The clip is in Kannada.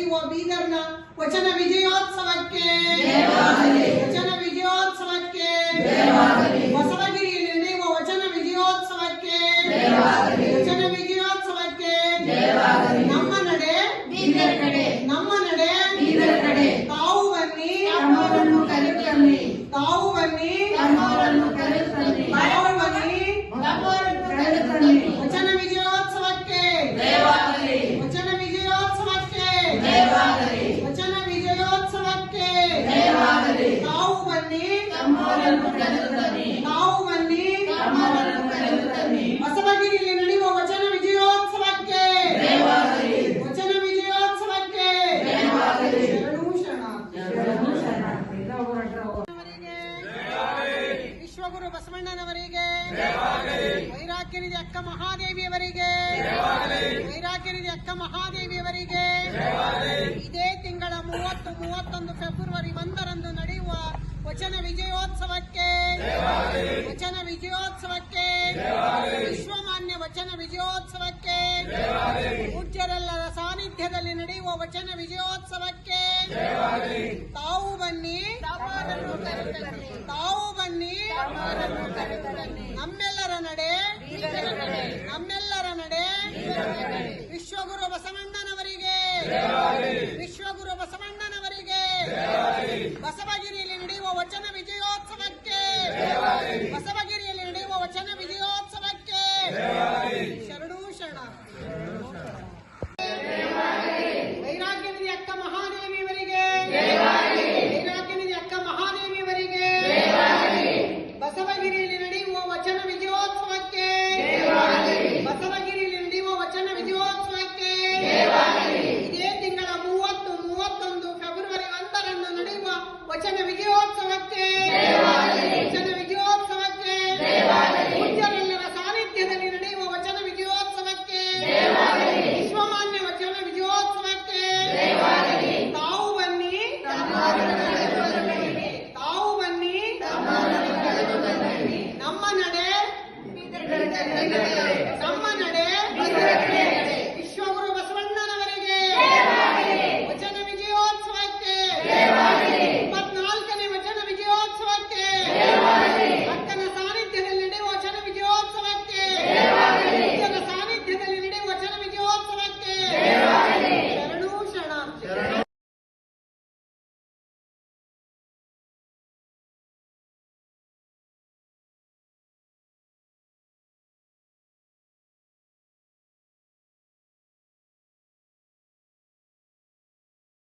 ನಡೆಯುವ ಬೀದರ್ನ ವಚನ ವಿಜಯೋತ್ಸವಕ್ಕೆ ವಚನ ವಿಜಯೋತ್ಸವಕ್ಕೆ ಬಸವಗಿರಿಯಲ್ಲಿ ನಡೆಯುವ ವಚನ ವಿಜಯೋತ್ಸವಕ್ಕೆ ವಚನ ವಿಜಯೋತ್ಸವಕ್ಕೆ ನಮ್ಮ ನಡೆ ನಮ್ಮ ನಡೆ ತಾವು ಬನ್ನಿ ತಾವು ಬನ್ನಿ ತಾವು ಬನ್ನಿ ವಚನ ವಿಜಯೋತ್ಸವಕ್ಕೆ ವಚನ ವಿಜಯೋತ್ಸವಕ್ಕೆ ವಚನ ವಿಜಯೋತ್ಸವಕ್ಕೆ ತಾವು ಬನ್ನಿ ತಾವು ಬನ್ನಿ ಬಸವಗಿರಿಯಲ್ಲಿ ನಡೆಯುವ ವಚನ ವಿಜಯೋತ್ಸವಕ್ಕೆ ವಚನ ವಿಜಯೋತ್ಸವಕ್ಕೆ ವಿಶ್ವಗುರು ಬಸವಣ್ಣನವರಿಗೆ ವೈರಾಗ್ಯನಿಧಿ ಅಕ್ಕ ಮಹಾದೇವಿಯವರಿಗೆ ವೈರಾಗ್ಯನಿಧಿ ಅಕ್ಕ ಮಹಾದೇವಿಯವರಿಗೆ ಇದೇ ತಿಂಗಳ 30-31 ಫೆಬ್ರವರಿ 1ರಂದು ನಡೆಯುವ ವಚನ ವಿಜಯೋತ್ಸವಕ್ಕೆ ವಚನ ವಿಜಯೋತ್ಸವಕ್ಕೆ ವಿಶ್ವಮಾನ್ಯ ವಚನ ವಿಜಯೋತ್ಸವಕ್ಕೆ ಪೂಜ್ಯರೆಲ್ಲರ ಸಾನ್ನಿಧ್ಯದಲ್ಲಿ ನಡೆಯುವ ವಚನ ವಿಜಯೋತ್ಸವಕ್ಕೆ ತಾವು ಬನ್ನಿ ತಾವು ಬನ್ನಿ ನಮ್ಮೆಲ್ಲರ ನಡೆ ನಮ್ಮೆಲ್ಲರ ನಡೆ ವಿಶ್ವಗುರು ಬಸವಣ್ಣನವರಿಗೆ